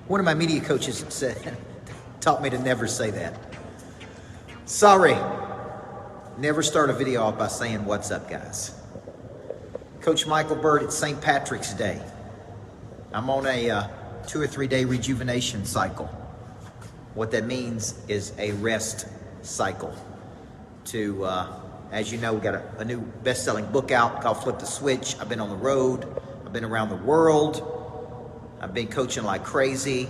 One of my media coaches said, taught me to never say that. Sorry. Never start a video off by saying, "What's up, guys?" Coach Micheal Burt, it's St. Patrick's Day. I'm on a 2 or 3 day rejuvenation cycle. What that means is a rest cycle. As you know, we got a new best-selling book out called Flip the Switch. I've been on the road. I've been around the world. I've been coaching like crazy.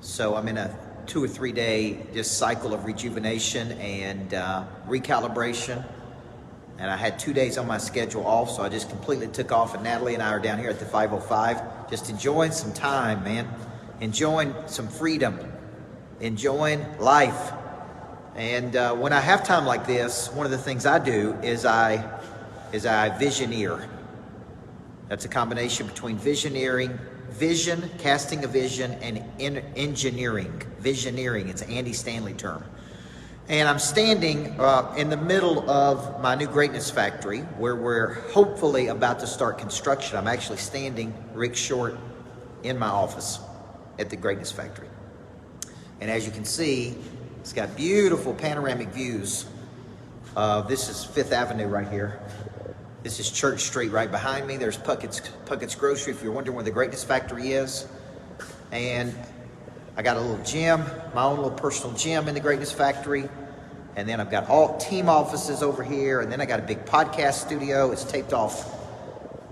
So I'm in a 2 or 3 day just cycle of rejuvenation and recalibration. And I had 2 days on my schedule off, so I just completely took off. And Natalie and I are down here at the 505, just enjoying some time, man. Enjoying some freedom. Enjoying life. And when I have time like this, one of the things I do is I visioneer. That's a combination between visioneering, vision, casting a vision, and engineering. Visioneering, it's an Andy Stanley term. And I'm standing in the middle of my new Greatness Factory, where we're hopefully about to start construction. I'm actually standing, Rick Short, in my office at the Greatness Factory. And as you can see, it's got beautiful panoramic views. This is 5th Avenue right here. This is Church Street right behind me. There's Puckett's Grocery if you're wondering where the Greatness Factory is. And I got a little gym, my own little personal gym in the Greatness Factory. And then I've got all team offices over here. And then I got a big podcast studio. It's taped off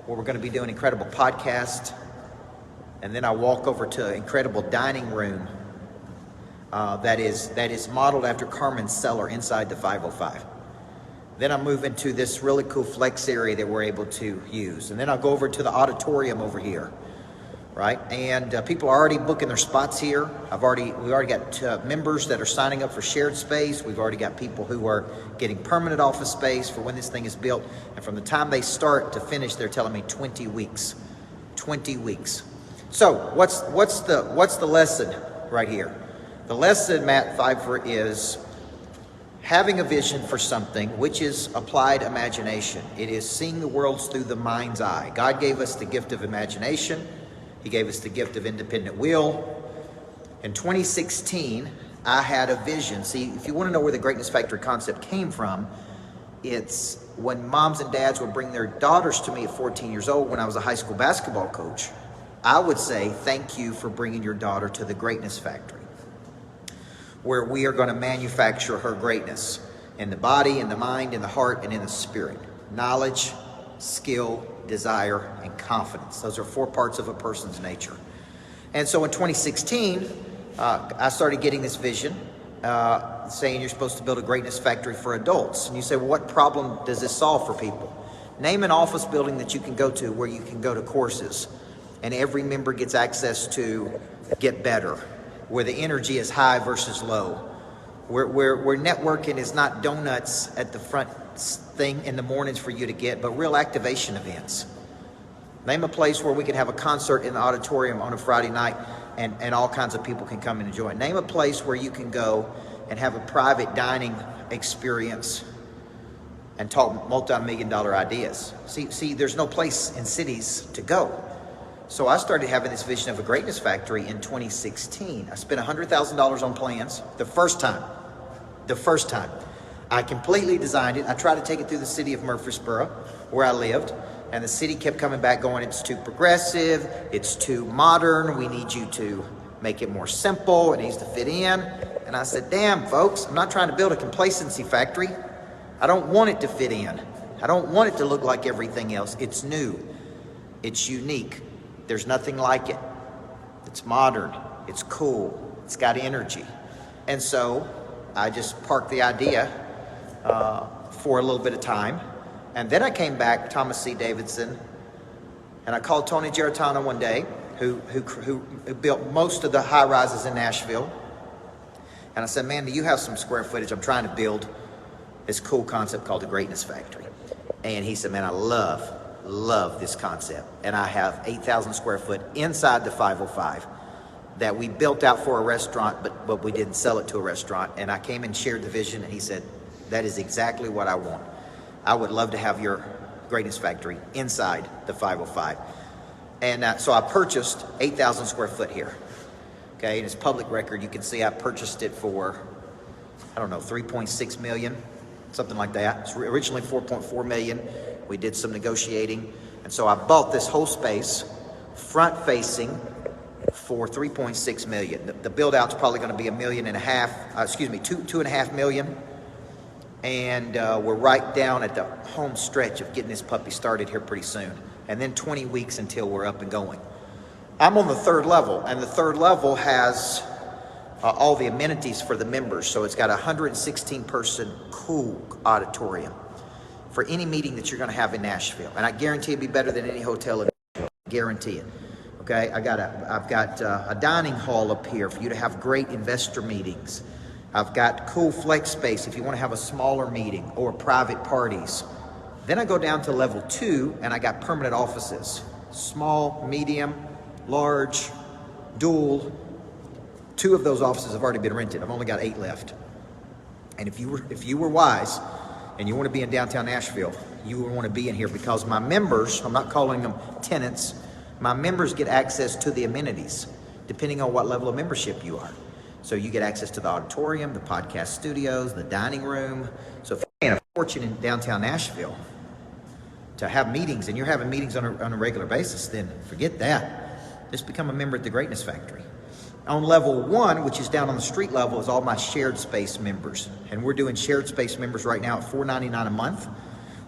where we're going to be doing incredible podcasts. And then I walk over to an incredible dining room that is modeled after Carmen's cellar inside the 505. Then I'll move into this really cool flex area that we're able to use. And then I'll go over to the auditorium over here, right? And people are already booking their spots here. We've already got members that are signing up for shared space. We've already got people who are getting permanent office space for when this thing is built. And from the time they start to finish, they're telling me 20 weeks. 20 weeks. So what's the lesson right here? The lesson, Matt Pfeiffer, is having a vision for something, which is applied imagination. It is seeing the world through the mind's eye. God gave us the gift of imagination. He gave us the gift of independent will. In 2016, I had a vision. See, if you want to know where the Greatness Factory concept came from, it's when moms and dads would bring their daughters to me at 14 years old when I was a high school basketball coach. I would say, "Thank you for bringing your daughter to the Greatness Factory, where we are going to manufacture her greatness in the body, in the mind, in the heart, and in the spirit. Knowledge, skill, desire, and confidence. Those are 4 parts of a person's nature." And so in 2016, I started getting this vision saying you're supposed to build a Greatness Factory for adults. And you say, well, what problem does this solve for people? Name an office building that you can go to where you can go to courses and every member gets access to get better, where the energy is high versus low, where networking is not donuts at the front thing in the mornings for you to get, but real activation events. Name a place where we can have a concert in the auditorium on a Friday night and all kinds of people can come and enjoy it. Name a place where you can go and have a private dining experience and talk multi-million-dollar ideas. See, there's no place in cities to go. So I started having this vision of a Greatness Factory in 2016. I spent $100,000 on plans the first time. I completely designed it. I tried to take it through the city of Murfreesboro, where I lived, and the city kept coming back going, "It's too progressive, it's too modern, we need you to make it more simple, it needs to fit in." And I said, damn, folks, I'm not trying to build a complacency factory. I don't want it to fit in. I don't want it to look like everything else. It's new. It's unique. There's nothing like it. It's modern. It's cool. It's got energy. And so I just parked the idea for a little bit of time. And then I came back, Thomas C. Davidson, and I called Tony Giarratano one day, who built most of the high rises in Nashville. And I said, "Man, do you have some square footage? I'm trying to build this cool concept called the Greatness Factory." And he said, "Man, I love this concept." And I have 8,000 square foot inside the 505 that we built out for a restaurant, but we didn't sell it to a restaurant. And I came and shared the vision, and he said, "That is exactly what I want. I would love to have your Greatness Factory inside the 505. And so I purchased 8,000 square foot here. Okay, and it's public record. You can see I purchased it for, I don't know, 3.6 million, something like that. It's originally 4.4 million. We did some negotiating. And so I bought this whole space, front facing, for 3.6 million. The build out's probably going to be $1.5 million, 2.5 million. And we're right down at the home stretch of getting this puppy started here pretty soon. And then 20 weeks until we're up and going. I'm on the third level, and the third level has all the amenities for the members. So it's got a 116 person cool auditorium for any meeting that you're going to have in Nashville. And I guarantee it'll be better than any hotel in Nashville. I guarantee it. Okay, I've got a dining hall up here for you to have great investor meetings. I've got cool flex space if you want to have a smaller meeting or private parties. Then I go down to level 2 and I got permanent offices. Small, medium, large, dual. 2 of those offices have already been rented. I've only got 8 left. And if you were wise and you want to be in downtown Nashville, you would want to be in here because my members, I'm not calling them tenants, my members get access to the amenities depending on what level of membership you are. So you get access to the auditorium, the podcast studios, the dining room. So if you're paying a fortune in downtown Nashville to have meetings, and you're having meetings on a regular basis, then forget that. Just become a member at the Greatness Factory. On level 1, which is down on the street level, is all my shared space members. And we're doing shared space members right now at $4.99 a month.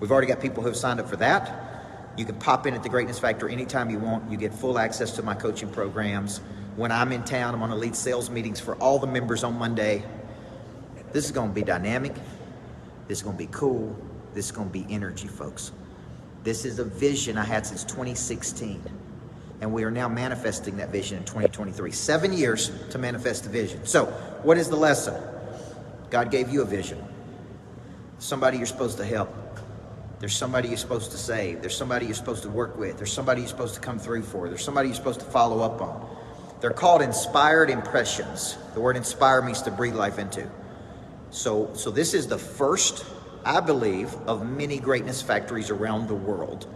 We've already got people who have signed up for that. You can pop in at the Greatness Factory anytime you want. You get full access to my coaching programs. When I'm in town, I'm going to lead sales meetings for all the members on Monday. This is going to be dynamic. This is going to be cool. This is going to be energy, folks. This is a vision I had since 2016. And we are now manifesting that vision in 2023. 7 years to manifest the vision. So, what is the lesson? God gave you a vision. Somebody you're supposed to help. There's somebody you're supposed to save. There's somebody you're supposed to work with. There's somebody you're supposed to come through for. There's somebody you're supposed to follow up on. They're called inspired impressions. The word inspire means to breathe life into. So this is the first, I believe, of many greatness factories around the world.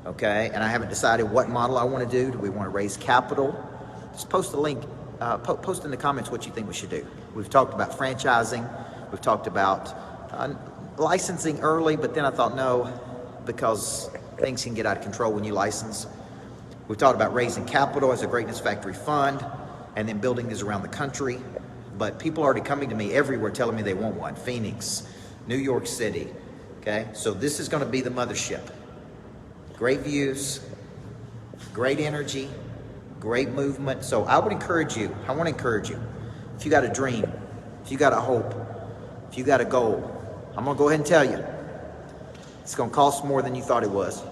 Okay, and I haven't decided what model I want to do. Do we want to raise capital? Just post a link, post in the comments what you think we should do. We've talked about franchising. We've talked about licensing early, but then I thought no, because things can get out of control when you license. We've talked about raising capital as a Greatness Factory fund and then building these around the country. But people are already coming to me everywhere telling me they want one. Phoenix, New York City. Okay, so this is going to be the mothership. Great views, great energy, great movement. So I want to encourage you. If you got a dream, if you got a hope, if you got a goal, I'm going to go ahead and tell you. It's going to cost more than you thought it was.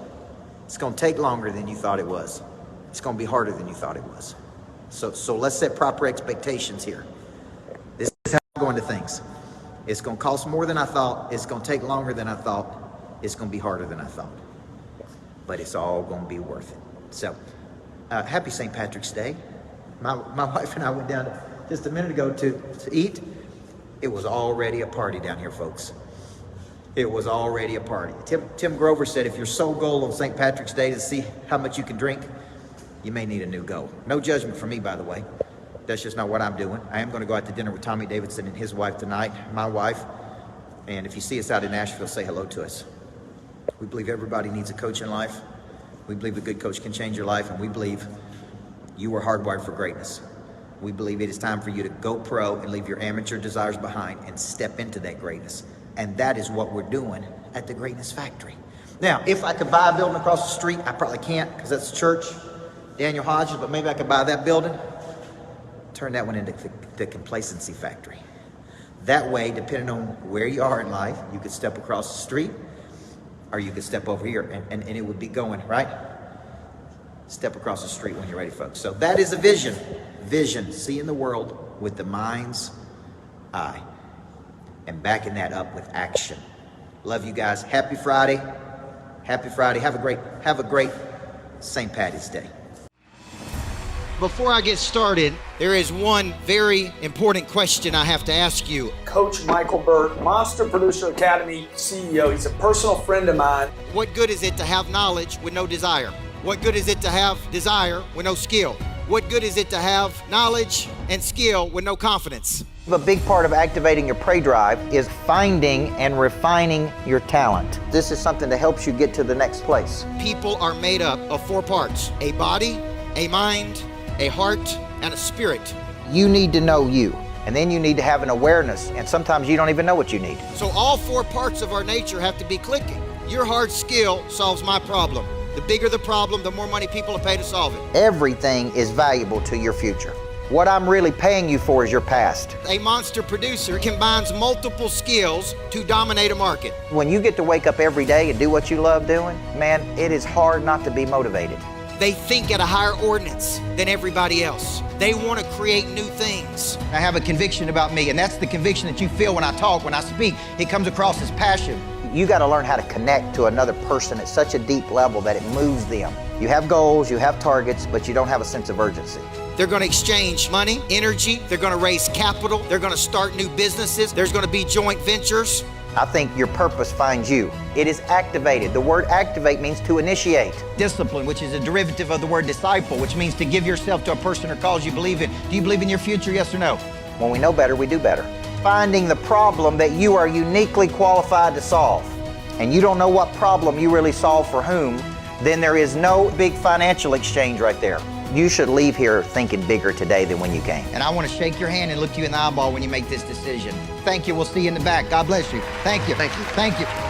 It's going to take longer than you thought it was. It's going to be harder than you thought it was. So let's set proper expectations here. This is how I'm going to things. It's going to cost more than I thought. It's going to take longer than I thought. It's going to be harder than I thought. But it's all going to be worth it. So, happy St. Patrick's Day. My wife and I went down just a minute ago to eat. It was already a party down here, folks. It was already a party. Tim Grover said, if your sole goal on St. Patrick's Day is to see how much you can drink, you may need a new goal. No judgment from me, by the way. That's just not what I'm doing. I am going to go out to dinner with Tommy Davidson and his wife tonight, my wife. And if you see us out in Nashville, say hello to us. We believe everybody needs a coach in life. We believe a good coach can change your life, and we believe you are hardwired for greatness. We believe it is time for you to go pro and leave your amateur desires behind and step into that greatness. And that is what we're doing at the Greatness Factory. Now, if I could buy a building across the street, I probably can't because that's the church, Daniel Hodges, but maybe I could buy that building, turn that one into the complacency factory. That way, depending on where you are in life, you could step across the street or you could step over here and it would be going, right? Step across the street when you're ready, folks. So that is a vision. Vision, seeing the world with the mind's eye and backing that up with action. Love you guys. Happy Friday. Happy Friday. Have a great St. Patty's Day. Before I get started, there is one very important question I have to ask you. Coach Micheal Burt, Monster Producer Academy CEO. He's a personal friend of mine. What good is it to have knowledge with no desire? What good is it to have desire with no skill? What good is it to have knowledge and skill with no confidence? A big part of activating your prey drive is finding and refining your talent. This is something that helps you get to the next place. People are made up of 4 parts: a body, a mind, a heart, and a spirit. You need to know you, and then you need to have an awareness, and sometimes you don't even know what you need. So all 4 parts of our nature have to be clicking. Your hard skill solves my problem. The bigger the problem, the more money people will pay to solve it. Everything is valuable to your future. What I'm really paying you for is your past. A monster producer combines multiple skills to dominate a market. When you get to wake up every day and do what you love doing, man, it is hard not to be motivated. They think at a higher ordinance than everybody else. They want to create new things. I have a conviction about me, and that's the conviction that you feel when I talk, when I speak. It comes across as passion. You got to learn how to connect to another person at such a deep level that it moves them. You have goals, you have targets, but you don't have a sense of urgency. They're going to exchange money, energy, they're going to raise capital, they're going to start new businesses, there's going to be joint ventures. I think your purpose finds you. It is activated. The word activate means to initiate. Discipline, which is a derivative of the word disciple, which means to give yourself to a person or cause you believe in. Do you believe in your future, yes or no? When we know better, we do better. Finding the problem that you are uniquely qualified to solve, and you don't know what problem you really solve for whom, then there is no big financial exchange right there. You should leave here thinking bigger today than when you came. And I want to shake your hand and look you in the eyeball when you make this decision. Thank you. We'll see you in the back. God bless you. Thank you. Thank you. Thank you.